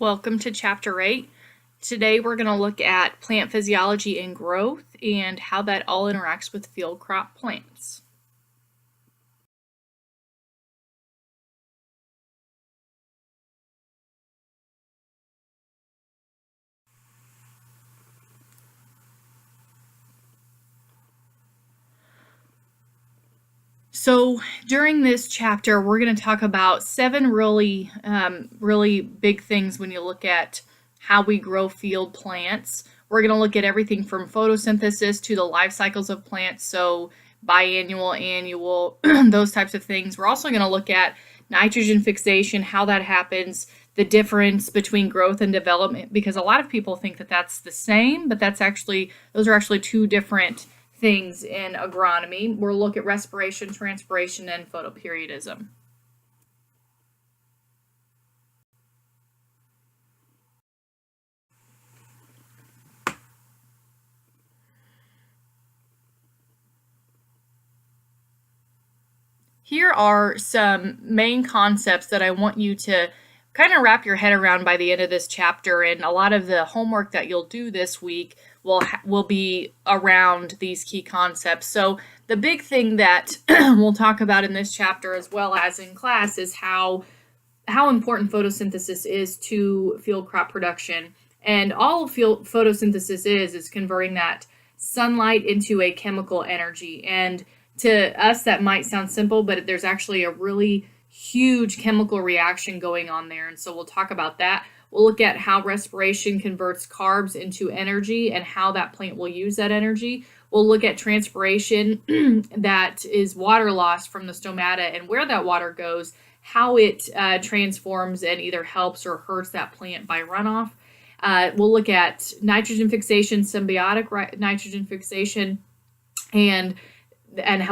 Welcome to Chapter 8. Today we're going to look at plant physiology and growth and how that all interacts with field crop plants. So during this chapter, we're going to talk about seven really big things when you look at how we grow field plants. We're going to look at everything from photosynthesis to the life cycles of plants, so biannual, annual, those types of things. We're also going to look at nitrogen fixation, how that happens, the difference between growth and development, because a lot of people think that that's the same, but those are actually two different things in agronomy. We'll look at respiration, transpiration, and photoperiodism. Here are some main concepts that I want you to kind of wrap your head around by the end of this chapter, and a lot of the homework that you'll do this week will be around these key concepts. So the big thing that we'll talk about in this chapter as well as in class is how important photosynthesis is to field crop production. And all field photosynthesis is converting that sunlight into a chemical energy. And to us, that might sound simple, but there's actually a really huge chemical reaction going on there. And so we'll talk about that. We'll look at how respiration converts carbs into energy and how that plant will use that energy. We'll look at transpiration, that is water loss from the stomata, and where that water goes, how it transforms and either helps or hurts that plant by runoff. We'll look at nitrogen fixation, symbiotic nitrogen fixation, and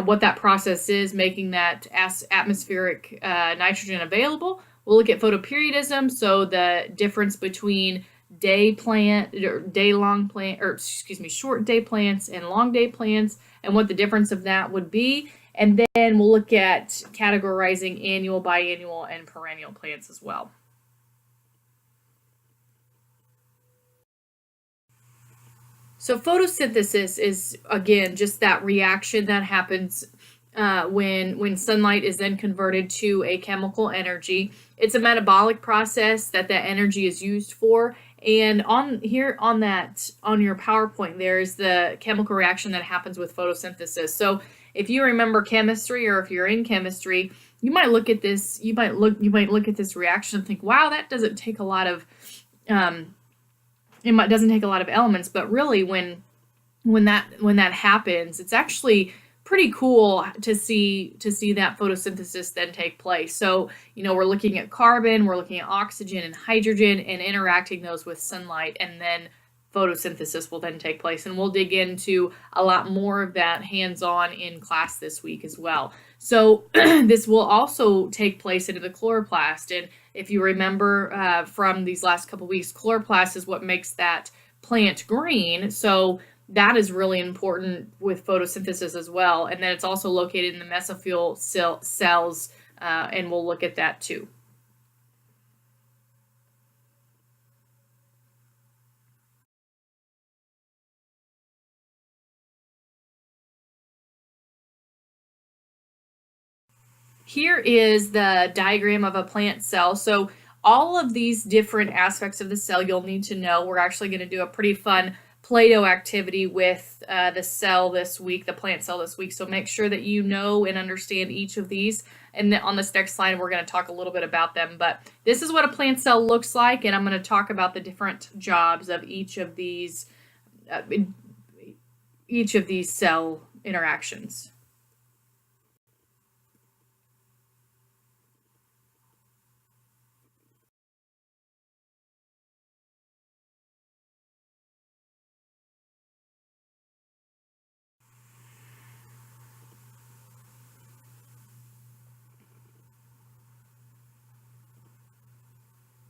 what that process is, making that atmospheric nitrogen available. We'll look at photoperiodism, so the difference between short day plants and long day plants, and what the difference of that would be. And then we'll look at categorizing annual, biannual, and perennial plants as well. So photosynthesis is, again, just that reaction that happens when sunlight is then converted to a chemical energy. It's a metabolic process that energy is used for. And on your PowerPoint, there's the chemical reaction that happens with photosynthesis. So if you remember chemistry, or if you're in chemistry, you might look at this reaction and think, wow, that doesn't take a lot of doesn't take a lot of elements. But really, when that happens, it's actually pretty cool to see that photosynthesis then take place. So we're looking at carbon, we're looking at oxygen and hydrogen, and interacting those with sunlight, and then photosynthesis will then take place. And we'll dig into a lot more of that hands-on in class this week as well. So this will also take place into the chloroplast. And if you remember from these last couple weeks, chloroplast is what makes that plant green. So that is really important with photosynthesis as well. And then it's also located in the mesophyll cells, and we'll look at that too. Here is the diagram of a plant cell. So all of these different aspects of the cell you'll need to know. We're actually going to do a pretty fun Play-Doh activity with the cell this week, the plant cell this week. So make sure that you know and understand each of these. And then on this next slide, we're going to talk a little bit about them. But this is what a plant cell looks like, and I'm going to talk about the different jobs of each of these cell interactions.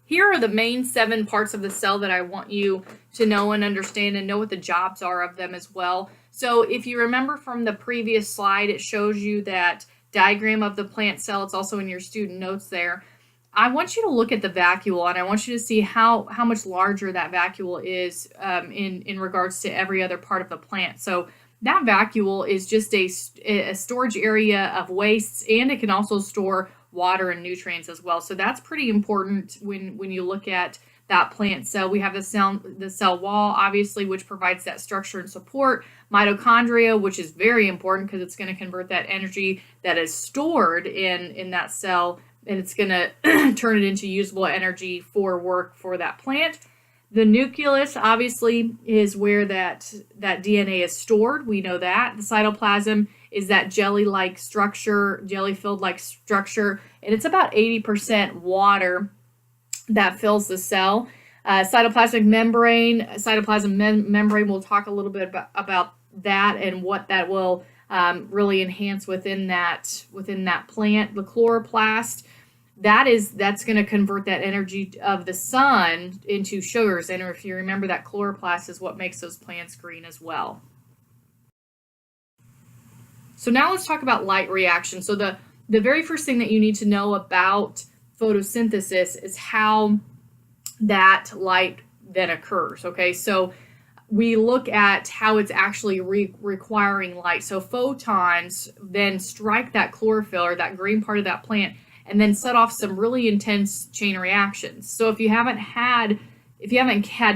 Here are the main 7 parts of the cell that I want you to know and understand, and know what the jobs are of them as well. So if you remember from the previous slide, it shows you that diagram of the plant cell. It's also in your student notes there. I want you to look at the vacuole, and I want you to see how much larger that vacuole is in regards to every other part of the plant. So that vacuole is just a storage area of wastes, and it can also store water and nutrients as well. So that's pretty important when you look at that plant cell. We have the cell wall, obviously, which provides that structure and support. Mitochondria, which is very important because it's going to convert that energy that is stored in that cell, and it's going to turn it into usable energy for work for that plant. The nucleus, obviously, is where that DNA is stored. We know that. The cytoplasm is that jelly-like structure, jelly-filled-like structure, and it's about 80% water that fills the cell. Cytoplasm membrane, we'll talk a little bit about that and what that will really enhance within that plant. The chloroplast, that's going to convert that energy of the sun into sugars. And if you remember, that chloroplast is what makes those plants green as well. So now let's talk about light reaction. So the very first thing that you need to know about photosynthesis is how that light then occurs. Okay, so we look at how it's actually requiring light. So photons then strike that chlorophyll, or that green part of that plant, and then set off some really intense chain reactions. So if you haven't had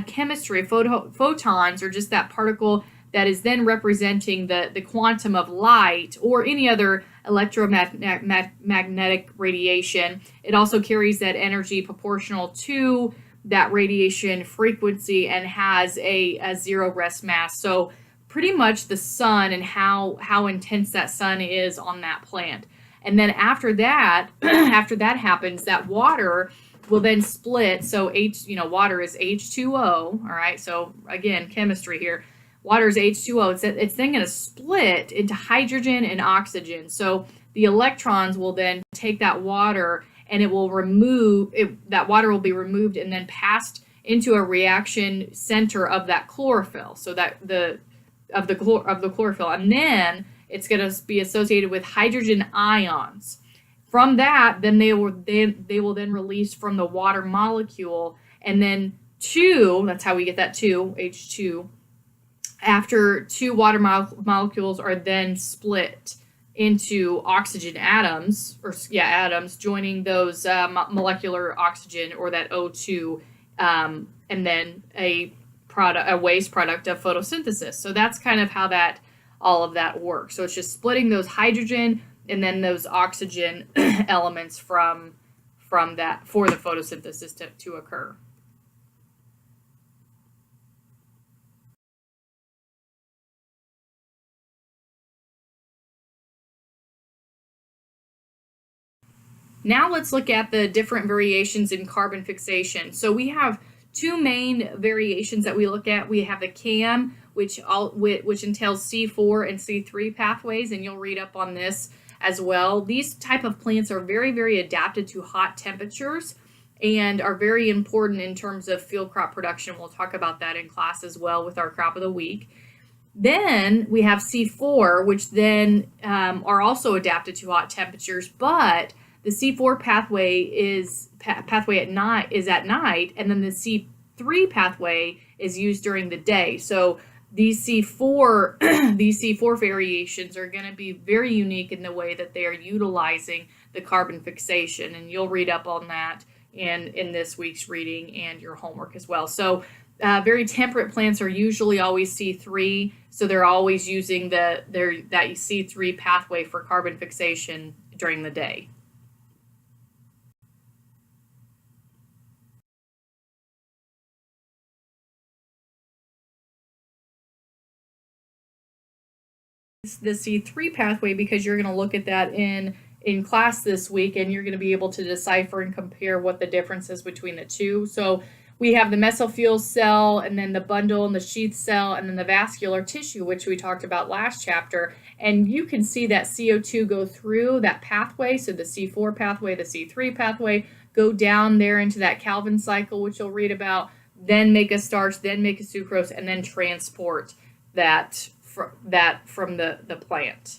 chemistry, photons are just that particle that is then representing the quantum of light or any other electromagnetic radiation. It also carries that energy proportional to that radiation frequency and has a zero rest mass. So pretty much the sun and how intense that sun is on that plant. And then after that, after that happens, that water will then split. So water is H2O. All right. So again, chemistry here. Water is H2O. It's then going to split into hydrogen and oxygen. So the electrons will then take that water, and that water will be removed and then passed into a reaction center of that chlorophyll. So that the chlorophyll, and then it's going to be associated with hydrogen ions. From that, then they will then release from the water molecule, and then that's how we get that H2. After two water molecules are then split into oxygen atoms, joining those molecular oxygen, or that O2, and then a waste product of photosynthesis. So that's kind of how all of that works. So it's just splitting those hydrogen and then those oxygen elements from that for the photosynthesis to occur. Now let's look at the different variations in carbon fixation. So we have two main variations that we look at. We have the CAM, which entails C4 and C3 pathways, and you'll read up on this as well. These type of plants are very, very adapted to hot temperatures and are very important in terms of field crop production. We'll talk about that in class as well with our crop of the week. Then we have C4, which then are also adapted to hot temperatures, but the C4 pathway at night, and then the C3 pathway is used during the day. So these C4 variations are going to be very unique in the way that they are utilizing the carbon fixation, and you'll read up on that in this week's reading and your homework as well. So very temperate plants are usually always C3, so they're always using that C3 pathway for carbon fixation during the day. The C3 pathway, because you're going to look at that in class this week, and you're going to be able to decipher and compare what the difference is between the two. So we have the mesophyll cell, and then the bundle and the sheath cell, and then the vascular tissue, which we talked about last chapter. And you can see that CO2 go through that pathway. So the C4 pathway, the C3 pathway, go down there into that Calvin cycle, which you'll read about, then make a starch, then make a sucrose, and then transport that from the plant.